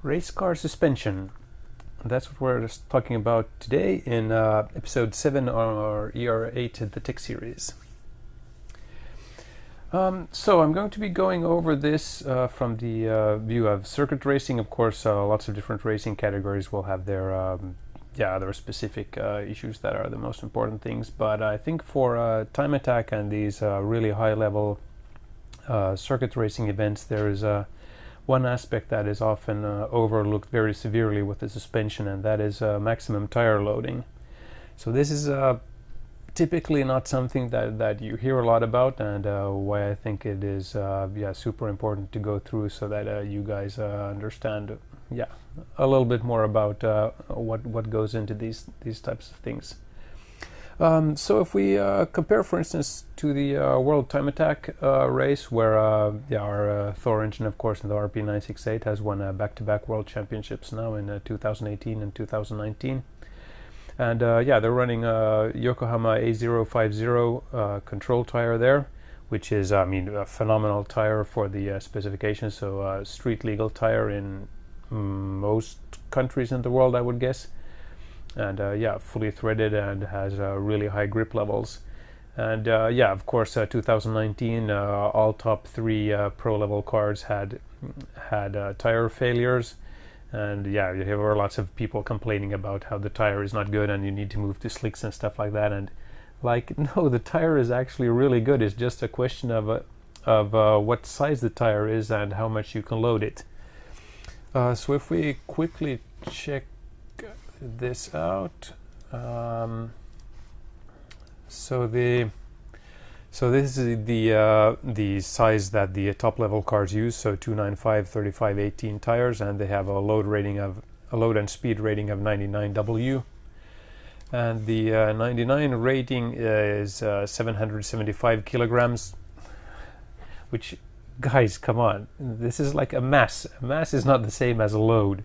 Race car suspension. That's what we're just talking about today in episode 7 on our er8 the tech series. So I'm going to be going over this from the view of circuit racing. Of course, lots of different racing categories will have their their specific issues that are the most important things. But I think for time attack and these really high-level circuit racing events, there is one aspect that is often overlooked very severely with the suspension, and that is maximum tire loading. So this is typically not something that you hear a lot about, and why I think it is super important to go through so that you guys understand a little bit more about what goes into these types of things. So if we compare, for instance, to the World TimeAttack race, where our Thor engine, of course, in the RP968 has won back-to-back World Championships now in 2018 and 2019. And they're running Yokohama A050 control tire there, which is, a phenomenal tire for the specifications. So street legal tire in most countries in the world, I would guess. And fully threaded and has really high grip levels. And of course, 2019, all top 3 pro level cars had tire failures. And there were lots of people complaining about how the tire is not good and you need to move to slicks and stuff like that. And no, the tire is actually really good. It's just a question of what size the tire is and how much you can load it. So if we quickly check this out, so this is the size that the top level cars use, so 295 3518 tires, and they have a load and speed rating of 99W, and the 99 rating is 775 kilograms, which, guys, come on, this is like a mass. A mass is not the same as a load.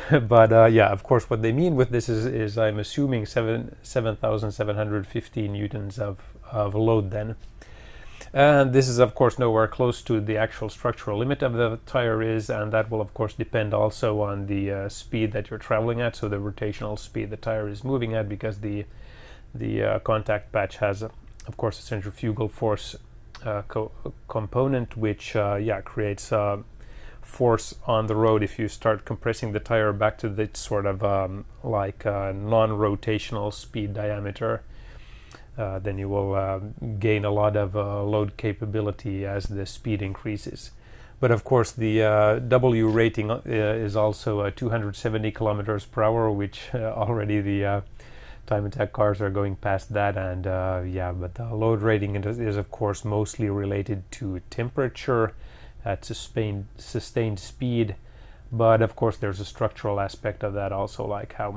But of course, what they mean with this is I'm assuming 7,750 newtons of load then. And this is, of course, nowhere close to the actual structural limit of the tire is, and that will, of course, depend also on the speed that you're traveling at, so the rotational speed the tire is moving at, because the contact patch has, of course, a centrifugal force component, which creates force on the road. If you start compressing the tire back to the sort of non-rotational speed diameter, then you will gain a lot of load capability as the speed increases. But of course, the W rating is also 270 kilometers per hour, which already the time attack cars are going past that. And but the load rating is of course mostly related to temperature at sustained speed, but of course there's a structural aspect of that also, like how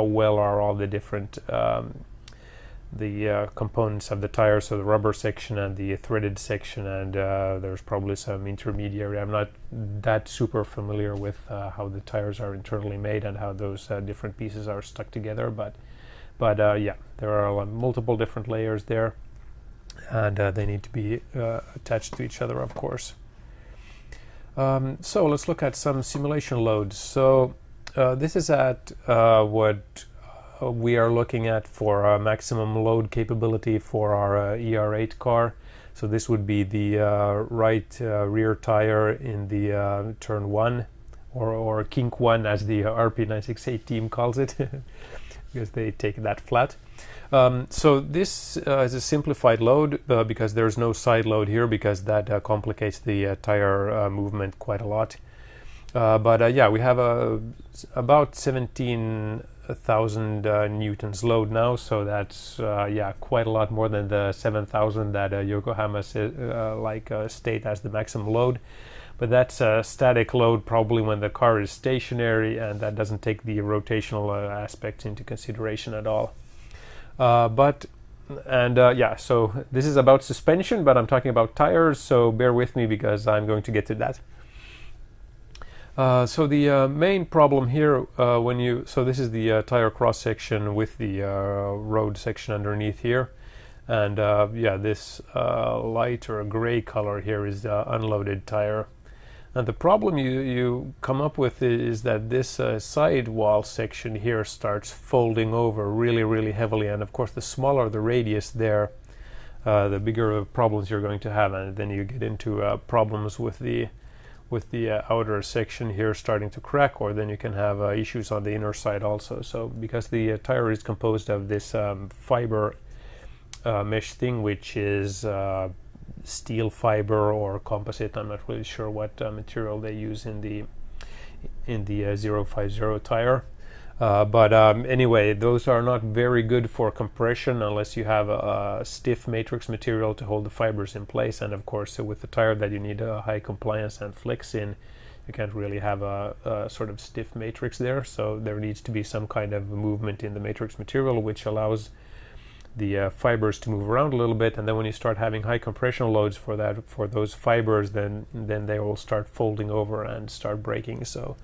well are all the different components of the tire, so the rubber section and the threaded section, and there's probably some intermediary. I'm not that super familiar with how the tires are internally made and how those different pieces are stuck together, but there are multiple different layers there, and they need to be attached to each other, of course. So let's look at some simulation loads. So this is at what we are looking at for maximum load capability for our er8 car. So this would be the right rear tire in the turn 1, or kink 1 as the RP968 team calls it, because they take that flat. So this is a simplified load because there's no side load here, because that complicates the tire movement quite a lot. But we have about 17,000 newtons load now, so that's quite a lot more than the 7,000 that Yokohama state as the maximum load. But that's a static load probably when the car is stationary, and that doesn't take the rotational aspects into consideration at all. So this is about suspension, but I'm talking about tires, so bear with me because I'm going to get to that. So the main problem here, this is the tire cross section with the road section underneath here, and this light or gray color here is the unloaded tire. And the problem you come up with is that this sidewall section here starts folding over really heavily, and of course the smaller the radius there, the bigger problems you're going to have, and then you get into problems with the outer section here starting to crack, or then you can have issues on the inner side also. So because the tire is composed of this fiber mesh thing, which is steel fiber or composite, I'm not really sure what material they use in the 050 tire, but anyway, those are not very good for compression unless you have a stiff matrix material to hold the fibers in place. And of course, with the tire that you need a high compliance and flex in, you can't really have a sort of stiff matrix there, so there needs to be some kind of movement in the matrix material which allows the fibers to move around a little bit. And then when you start having high compression loads for those fibers, then they will start folding over and start breaking. So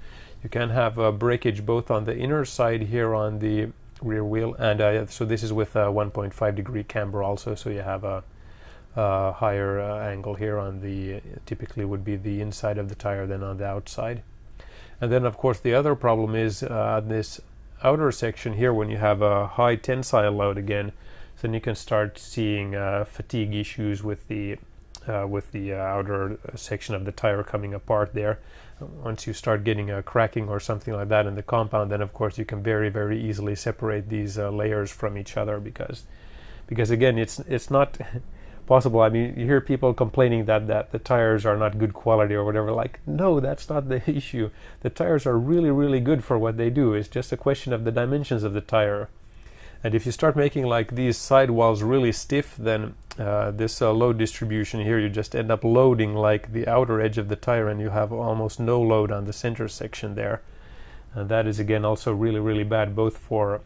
you can have a breakage both on the inner side here on the rear wheel, and so this is with a 1.5 degree camber also, so you have a higher angle here on the typically would be the inside of the tire than on the outside. And then of course the other problem is this outer section here, when you have a high tensile load again, then you can start seeing fatigue issues with the outer section of the tire coming apart there. Once you start getting a cracking or something like that in the compound, then of course you can very easily separate these layers from each other, because again it's not possible. I mean, you hear people complaining that the tires are not good quality or whatever. Like, no, that's not the issue. The tires are really good for what they do. It's just a question of the dimensions of the tire. And if you start making like these sidewalls really stiff, then this load distribution here, you just end up loading like the outer edge of the tire, and you have almost no load on the center section there. And that is again also really bad, both for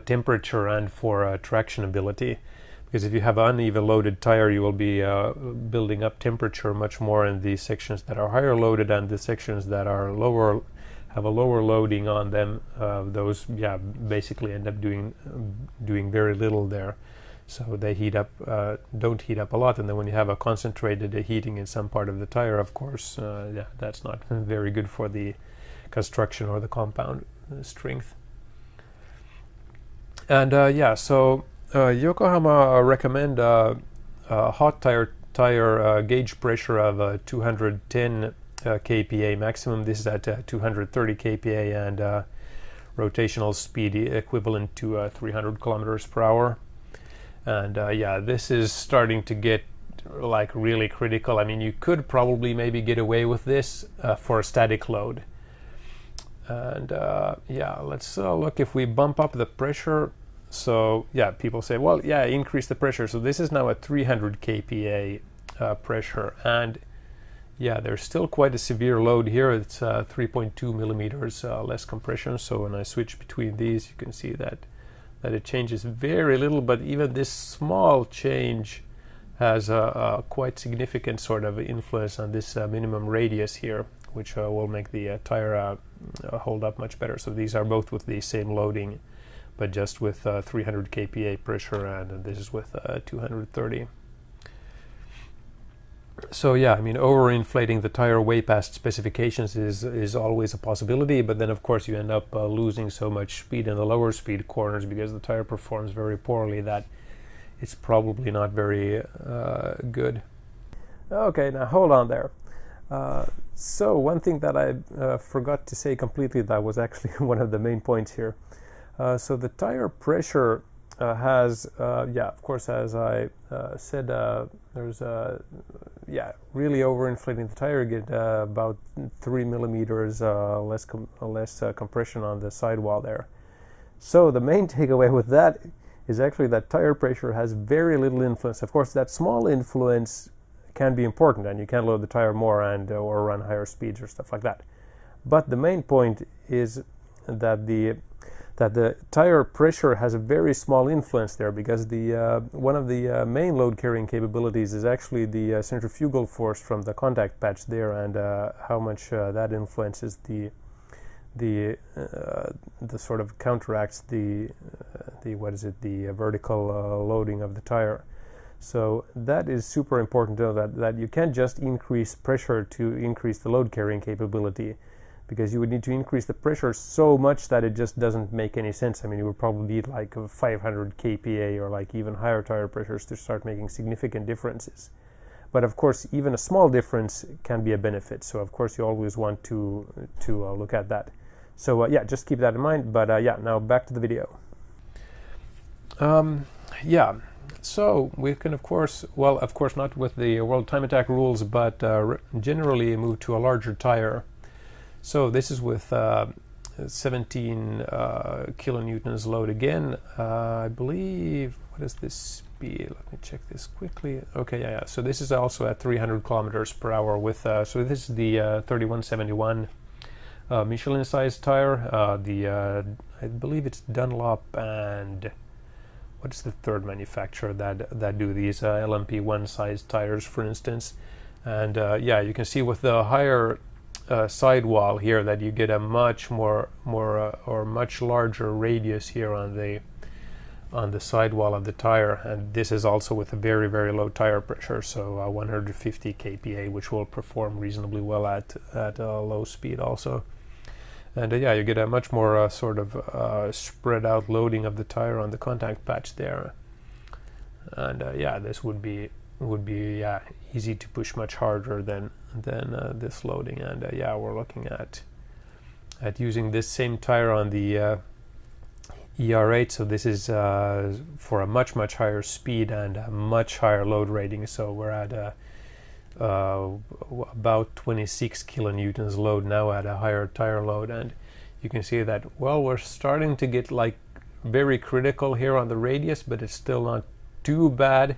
temperature and for traction ability. Because if you have an uneven loaded tire, you will be building up temperature much more in the sections that are higher loaded, and the sections that are lower have a lower loading on them. Those basically end up doing very little there. So they don't heat up a lot, and then when you have a concentrated heating in some part of the tire, of course, that's not very good for the construction or the compound strength. And so Yokohama recommend hot tire gauge pressure of 210 kPa maximum. This is at 230 kPa, and rotational speed equivalent to 300 kilometers per hour. And this is starting to get like really critical. I mean, you could probably maybe get away with this for a static load. And let's look if we bump up the pressure. So people say, well, increase the pressure. So this is now at 300 kPa pressure, and there's still quite a severe load here. It's 3.2 millimeters less compression. So when I switch between these, you can see that it changes very little, but even this small change has a quite significant sort of influence on this minimum radius here, which will make the tire hold up much better. So these are both with the same loading, but just with 300 kPa pressure, and this is with 230. So I mean, overinflating the tire way past specifications is always a possibility, but then of course you end up losing so much speed in the lower speed corners because the tire performs very poorly that it's probably not very good. Okay, now hold on there. So one thing that I forgot to say completely, that was actually one of the main points here. So the tire pressure has, of course, as I said, there's really overinflating the tire, you get about 3 millimeters less compression on the sidewall there. So the main takeaway with that is actually that tire pressure has very little influence. Of course, that small influence can be important, and you can load the tire more and or run higher speeds or stuff like that. But the main point is that the tire pressure has a very small influence there, because the one of the main load carrying capabilities is actually the centrifugal force from the contact patch there, and how much that influences the sort of counteracts the vertical loading of the tire. So that is super important to know, that you can't just increase pressure to increase the load carrying capability, because you would need to increase the pressure so much that it just doesn't make any sense. I mean, you would probably need like 500 kPa or like even higher tire pressures to start making significant differences. But of course, even a small difference can be a benefit. So of course, you always want to look at that. So yeah, just keep that in mind. But yeah, now back to the video. Yeah, so we can of course not with the World TimeAttack rules, but generally move to a larger tire. So this is with 17 kilonewtons load again. I believe, what is this speed? Let me check this quickly. Okay, yeah. So this is also at 300 kilometers per hour with, so this is the 3171 Michelin sized tire. I believe it's Dunlop and what's the third manufacturer that do these LMP1 sized tires, for instance. And yeah, you can see with the higher sidewall here that you get a much much larger radius here on the sidewall of the tire, and this is also with a very low tire pressure, so 150 kPa, which will perform reasonably well at low speed also. And yeah, you get a much more sort of spread out loading of the tire on the contact patch there, and yeah, this would be yeah, easy to push much harder than this loading. And yeah, we're looking at using this same tire on the er8. So this is for a much higher speed and a much higher load rating. So we're at about 26 kilonewtons load now at a higher tire load, and you can see that, well, we're starting to get like very critical here on the radius, but it's still not too bad.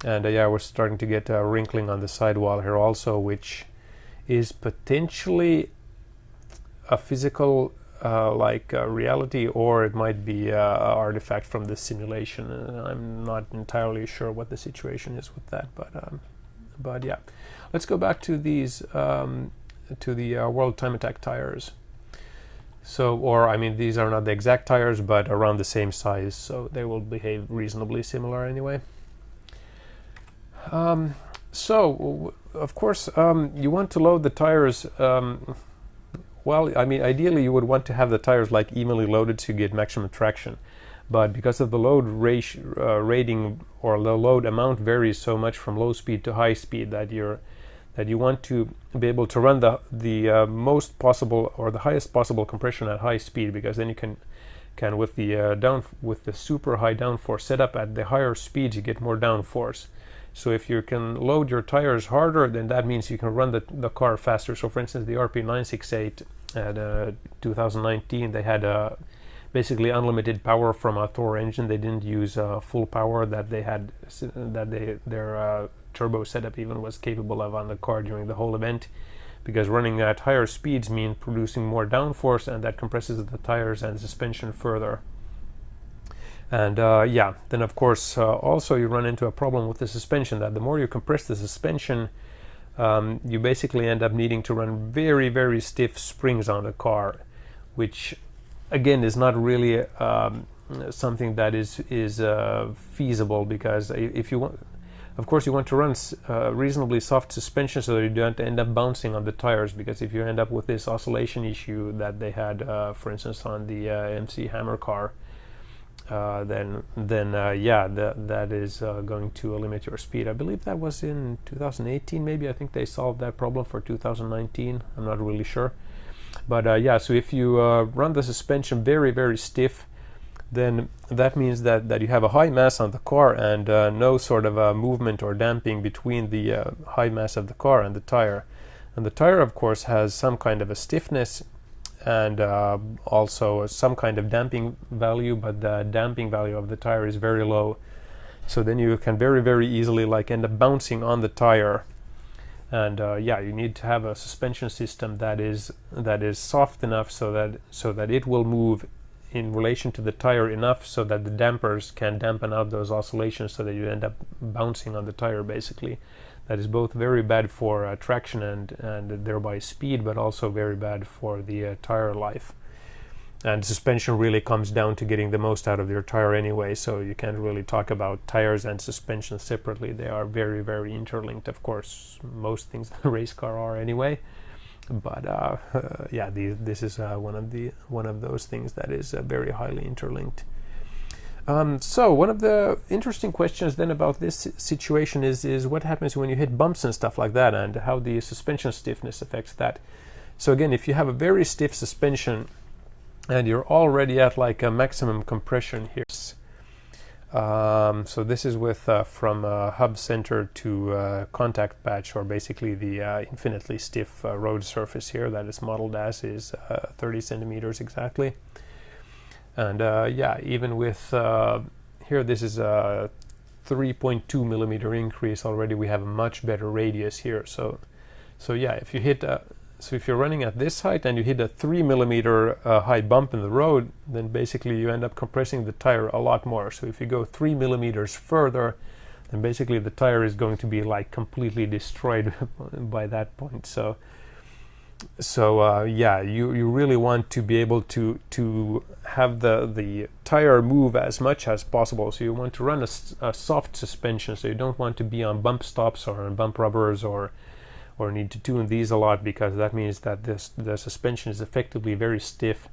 And yeah, we're starting to get wrinkling on the sidewall here also, which is potentially a physical reality, or it might be an artifact from the simulation. I'm not entirely sure what the situation is with that, but yeah, let's go back to these to the World TimeAttack tires. So, or I mean, these are not the exact tires, but around the same size, so they will behave reasonably similar anyway. So of course you want to load the tires, well, I mean, ideally you would want to have the tires like evenly loaded to get maximum traction, but because of the load rating, or the load amount varies so much from low speed to high speed, that you want to be able to run the most possible or the highest possible compression at high speed, because then you can with the super high downforce setup at the higher speeds, you get more downforce. So if you can load your tires harder, then that means you can run the car faster. So for instance, the RP968 at 2019, they had basically unlimited power from a Thor engine. They didn't use full power that they had, their turbo setup even was capable of on the car during the whole event, because running at higher speeds means producing more downforce, and that compresses the tires and the suspension further. And yeah, then of course also you run into a problem with the suspension, that the more you compress the suspension, you basically end up needing to run very stiff springs on the car, which again is not really something that is feasible, because if you want, of course you want to run reasonably soft suspension so that you don't end up bouncing on the tires, because if you end up with this oscillation issue that they had for instance on the MC Hammer car, then yeah, that is going to limit your speed. I believe that was in 2018 maybe. I think they solved that problem for 2019. I'm not really sure, but yeah, so if you run the suspension very stiff, then that means that you have a high mass on the car and no sort of movement or damping between the high mass of the car and the tire. And the tire of course has some kind of a stiffness and also some kind of damping value, but the damping value of the tire is very low, so then you can very easily like end up bouncing on the tire. And yeah, you need to have a suspension system that is soft enough so that it will move in relation to the tire enough so that the dampers can dampen out those oscillations, so that you end up bouncing on the tire basically. That is both very bad for traction and thereby speed, but also very bad for the tire life. And suspension really comes down to getting the most out of your tire anyway, so you can't really talk about tires and suspension separately. They are very, very interlinked. Of course, most things in a race car are anyway. But yeah, this is one of those things that is very highly interlinked. So one of the interesting questions then about this situation is what happens when you hit bumps and stuff like that, and how the suspension stiffness affects that. So again, if you have a very stiff suspension and you're already at like a maximum compression here. So this is with from hub center to contact patch, or basically the infinitely stiff road surface here that is modeled as is 30 centimeters exactly. And yeah, even with here, this is a 3.2 millimeter increase already. We have a much better radius here. So yeah, if you hit so if you're running at this height and you hit a 3 millimeter high bump in the road, then basically you end up compressing the tire a lot more. So if you go 3 millimeters further, then basically the tire is going to be like completely destroyed by that point. So yeah, you really want to be able to have the tire move as much as possible. So you want to run a soft suspension, so you don't want to be on bump stops or on bump rubbers or need to tune these a lot, because that means that the suspension is effectively very stiff.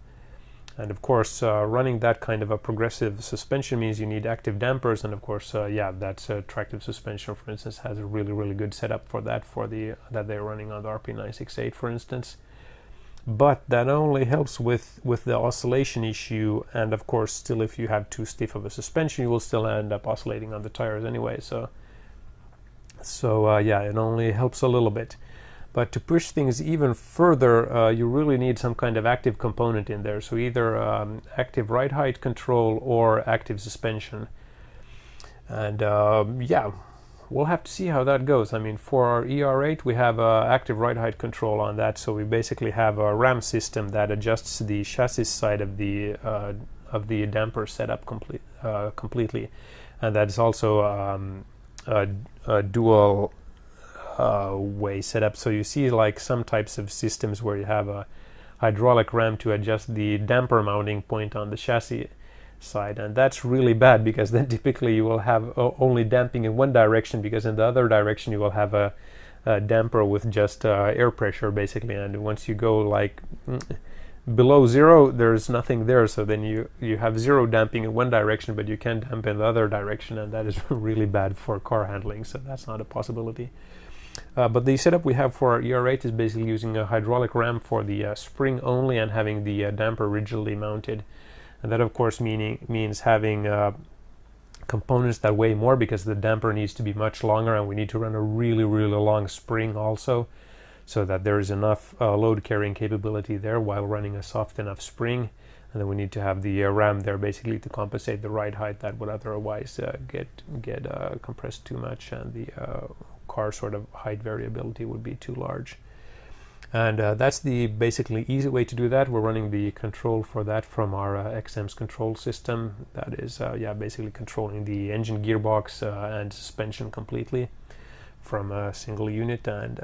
And of course, running that kind of a progressive suspension means you need active dampers, and of course, yeah, that's tractive suspension, for instance, has a really good setup for that, that they're running on the RP968, for instance. But that only helps with the oscillation issue, and of course, still, if you have too stiff of a suspension, you will still end up oscillating on the tires anyway. So yeah, it only helps a little bit. But to push things even further, you really need some kind of active component in there. So either active ride height control or active suspension. And yeah, we'll have to see how that goes. I mean, for our er8, we have active ride height control on that. So we basically have a RAM system that adjusts the chassis side of the damper setup completely. And that is also a dual way setup. So you see like some types of systems where you have a hydraulic ram to adjust the damper mounting point on the chassis side, and that's really bad, because then typically you will have only damping in one direction, because in the other direction you will have a damper with just air pressure basically, and once you go like below zero, there's nothing there, so then you have zero damping in one direction, but you can damp in the other direction, and that is really bad for car handling, so that's not a possibility. But the setup we have for our er8 is basically using a hydraulic ram for the spring only, and having the damper rigidly mounted. And that of course means having components that weigh more, because the damper needs to be much longer, and we need to run a really long spring also, so that there is enough load carrying capability there while running a soft enough spring. And then we need to have the ram there basically to compensate the ride height that would otherwise get compressed too much, and the car sort of height variability would be too large. And that's the basically easy way to do that. We're running the control for that from our XM's control system. That is yeah, basically controlling the engine, gearbox and suspension completely from a single unit. And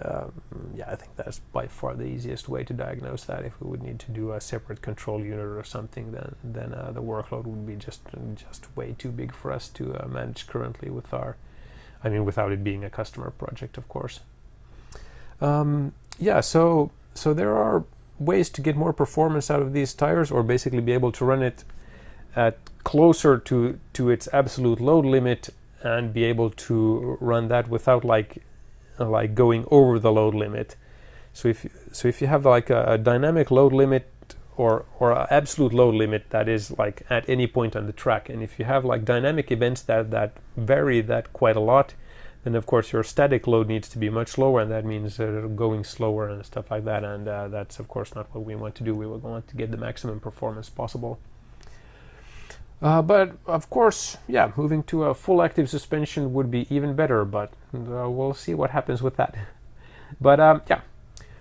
yeah, I think that's by far the easiest way to diagnose that. If we would need to do a separate control unit or something, then the workload would be just way too big for us to manage currently with our, I mean, without it being a customer project, of course. Yeah, so there are ways to get more performance out of these tires, or basically be able to run it at closer to its absolute load limit, and be able to run that without like going over the load limit. So if you have like a dynamic load limit or an absolute load limit that is like at any point on the track, and if you have like dynamic events that vary that quite a lot, then of course your static load needs to be much lower, and that means going slower and stuff like that, and that's of course not what we want to do. We want to get the maximum performance possible. But of course, yeah, moving to a full active suspension would be even better, but we'll see what happens with that. But yeah,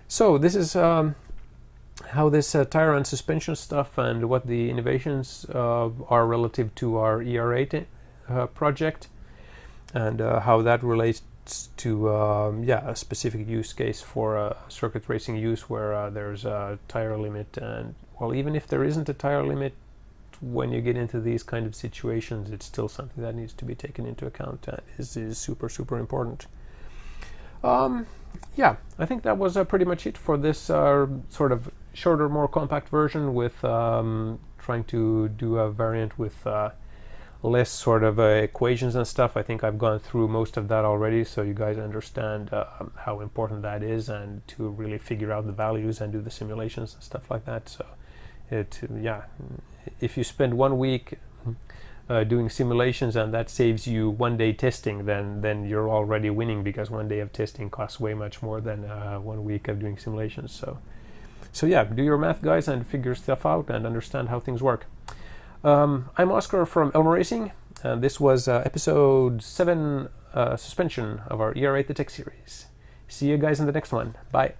so this is how this tire and suspension stuff and what the innovations are relative to our er8 project, and how that relates to a specific use case for circuit racing use where there's a tire limit, and well, even if there isn't a tire limit, when you get into these kind of situations, it's still something that needs to be taken into account. Is super important. Yeah, I think that was pretty much it for this sort of shorter, more compact version with trying to do a variant with less sort of equations and stuff. I think I've gone through most of that already, so you guys understand how important that is, and to really figure out the values and do the simulations and stuff like that. So if you spend 1 week doing simulations and that saves you 1 day testing, then you're already winning, because 1 day of testing costs way much more than 1 week of doing simulations. So yeah, do your math, guys, and figure stuff out and understand how things work. I'm Oskar from Elmer Racing, and this was episode 7 suspension of our er8 the Tech series. See you guys in the next one. Bye.